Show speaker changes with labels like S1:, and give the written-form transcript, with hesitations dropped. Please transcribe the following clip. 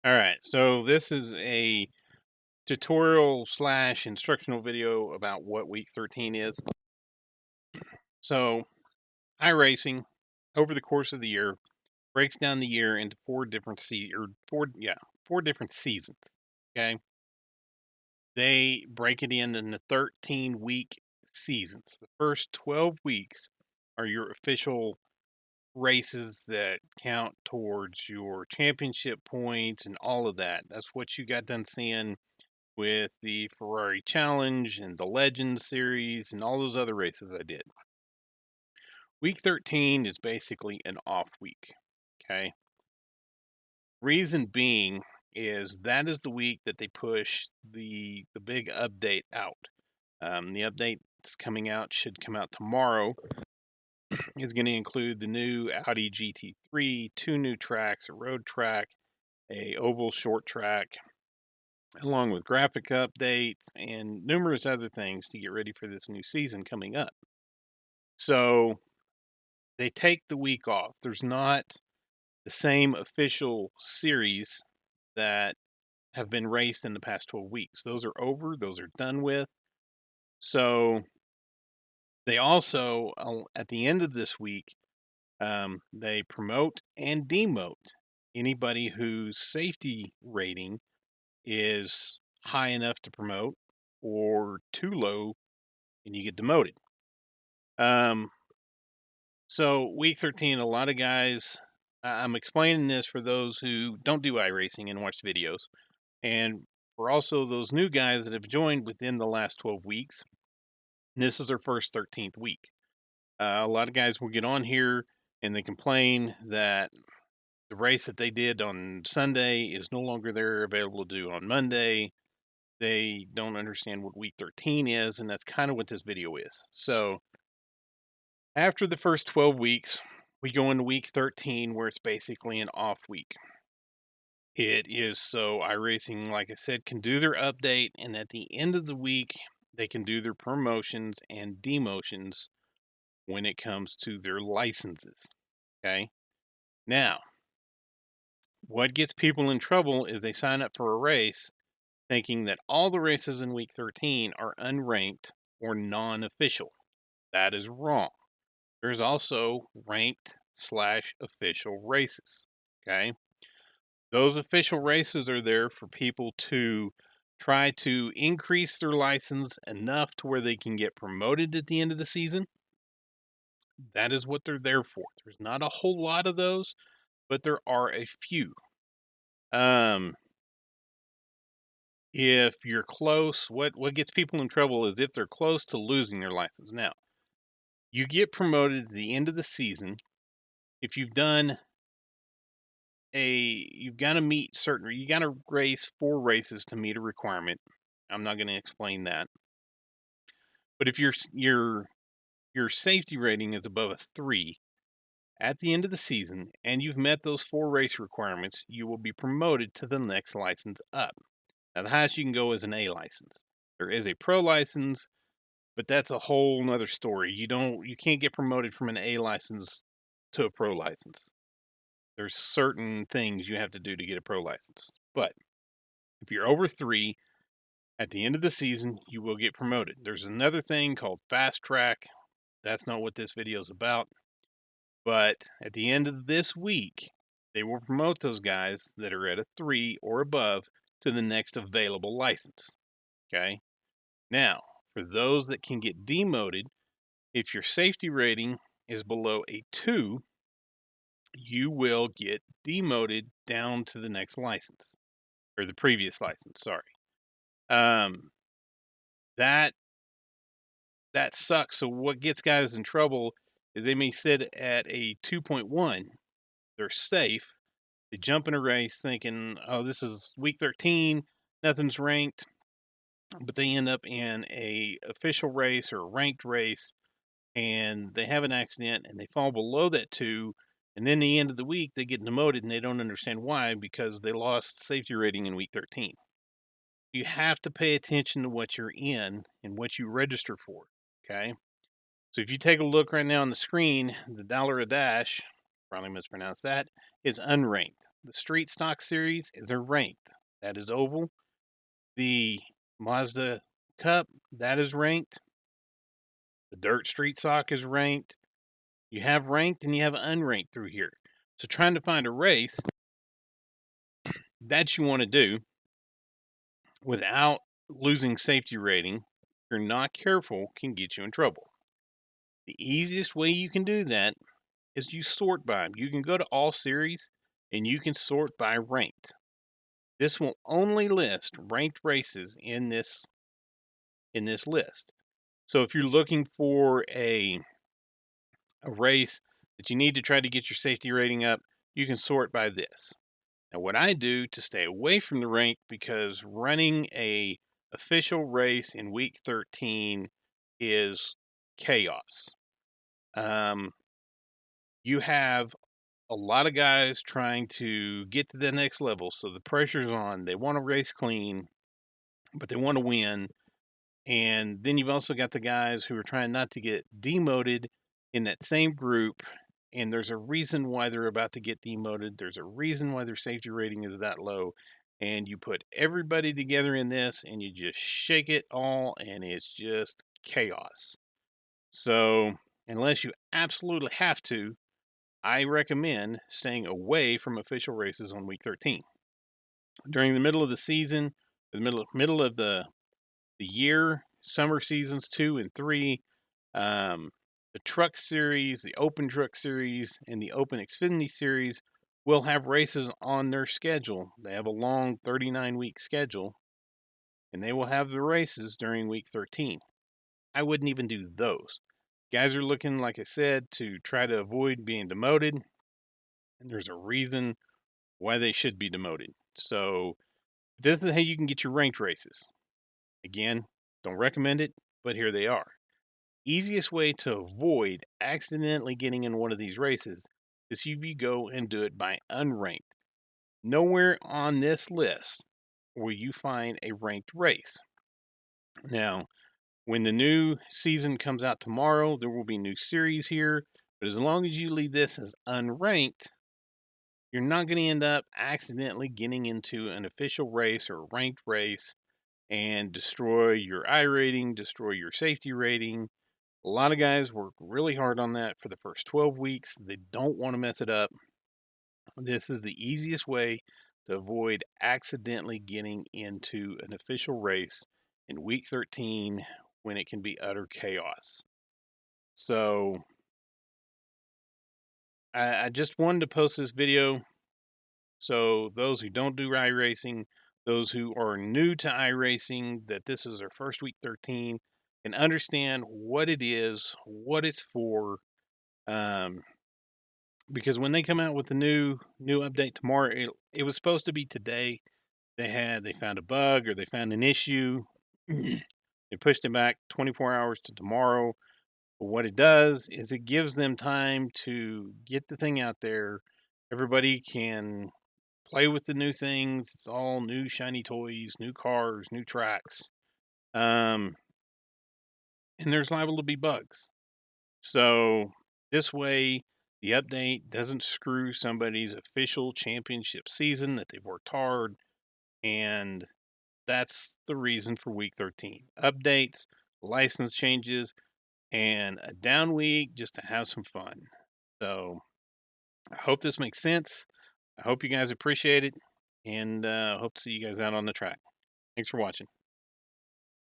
S1: All right, so this is a tutorial slash instructional video about what week 13 is. So, iRacing over the course of the year breaks down the year into four different seasons. Okay, they break it into 13-week seasons. The first 12 weeks are your official races that count towards your championship points and all of that. That's what you got done seeing with the Ferrari Challenge and the Legends series and all those other races I did. Week 13 is basically an off week. Okay. Reason being is that is the week that they push the big update out. The update that's coming out should come out tomorrow. Is going to include the new Audi GT3, two new tracks, a road track, a oval short track, along with graphic updates and numerous other things to get ready for this new season coming up. So they take the week off. There's not the same official series that have been raced in the past 12 weeks. Those are over, those are done with. So they also, at the end of this week, they promote and demote anybody whose safety rating is high enough to promote or too low and you get demoted. Um, so week 13, a lot of guys, I'm explaining this for those who don't do iRacing and watch videos, and for also those new guys that have joined within the last 12 weeks. This is their first 13th week. A lot of guys will get on here and they complain that the race that they did on Sunday is no longer there available to do on Monday. They don't understand what week 13 is, and that's kind of what this video is. So after the first 12 weeks, we go into week 13 where it's basically an off week. It is so iRacing, like I said, can do their update, and at the end of the week, they can do their promotions and demotions when it comes to their licenses. Okay. Now, what gets people in trouble is they sign up for a race thinking that all the races in week 13 are unranked or non official. That is wrong. There's also ranked slash official races. Okay. Those official races are there for people to try to increase their license enough to where they can get promoted at the end of the season. That is what they're there for. There's not a whole lot of those, but there are a few. Um, if you're close, what gets people in trouble is if they're close to losing their license. Now, you get promoted at the end of the season if you've done you've got to meet certain, you got to race 4 races to meet a requirement. I'm not going to explain that. But if your safety rating is above a 3 at the end of the season and you've met those 4 race requirements, you will be promoted to the next license up. Now the highest you can go is an A license. There is a pro license, but that's a whole nother story. You can't get promoted from an A license to a pro license. There's certain things you have to do to get a pro license. But if you're over 3, at the end of the season, you will get promoted. There's another thing called fast track. That's not what this video is about. But at the end of this week, they will promote those guys that are at a 3 or above to the next available license. Okay. Now, for those that can get demoted, if your safety rating is below a 2, you will get demoted down to the next license or the previous license. Sorry. Um, that that sucks. So what gets guys in trouble is they may sit at a 2.1. They're safe. They jump in a race thinking, "Oh, this is week 13. Nothing's ranked." But they end up in a official race or a ranked race and they have an accident and they fall below that 2, and then the end of the week they get demoted and they don't understand why because they lost safety rating in week 13. You have to pay attention to what you're in and what you register for. Okay. So if you take a look right now on the screen, the dollar a dash, probably mispronounced that, is unranked. the street stock series is a ranked. That is oval. The Mazda Cup, that is ranked. The dirt street stock is ranked. You have ranked and you have unranked through here. So trying to find a race that you want to do without losing safety rating, if you're not careful, can get you in trouble. The easiest way you can do that is you sort by them. You can go to all series and you can sort by ranked. This will only list ranked races in this list. So if you're looking for a race that you need to try to get your safety rating up, you can sort by this. Now, what I do to stay away from the rank, because running a official race in week 13 is chaos. Um, you have a lot of guys trying to get to the next level, so the pressure's on. They want to race clean, but they want to win. And then you've also got the guys who are trying not to get demoted in that same group. And there's a reason why they're about to get demoted. There's a reason why their safety rating is that low. And you put everybody together in this and you just shake it all, and it's just chaos. So, unless you absolutely have to, I recommend staying away from official races on week 13. During the middle of the season, the middle of the year, summer seasons 2 and 3, um, the truck series, the open truck series, and the open Xfinity series will have races on their schedule. They have a long 39-week schedule, and they will have the races during week 13. I wouldn't even do those. Guys are looking, like I said, to try to avoid being demoted, and there's a reason why they should be demoted. So, this is how you can get your ranked races. Again, don't recommend it, but here they are. Easiest way to avoid accidentally getting in one of these races is if you go and do it by unranked. Nowhere on this list will you find a ranked race. Now, when the new season comes out tomorrow, there will be new series here, but as long as you leave this as unranked, you're not going to end up accidentally getting into an official race or ranked race and destroy your iRating, destroy your safety rating. A lot of guys work really hard on that for the first 12 weeks. They don't want to mess it up. This is the easiest way to avoid accidentally getting into an official race in week 13 when it can be utter chaos. So I just wanted to post this video so those who don't do iRacing, those who are new to iRacing, that this is their first week 13, can understand what it is, what it's for. Um, because when they come out with the new update tomorrow, it was supposed to be today. They found a bug or they found an issue. They pushed it back 24 hours to tomorrow. But what it does is it gives them time to get the thing out there. Everybody can play with the new things. It's all new shiny toys, new cars, new tracks. Um, and there's liable to be bugs. So this way, the update doesn't screw somebody's official championship season that they've worked hard. And that's the reason for week 13. Updates, license changes, and a down week just to have some fun. So I hope this makes sense. I hope you guys appreciate it, and hope to see you guys out on the track. Thanks for watching.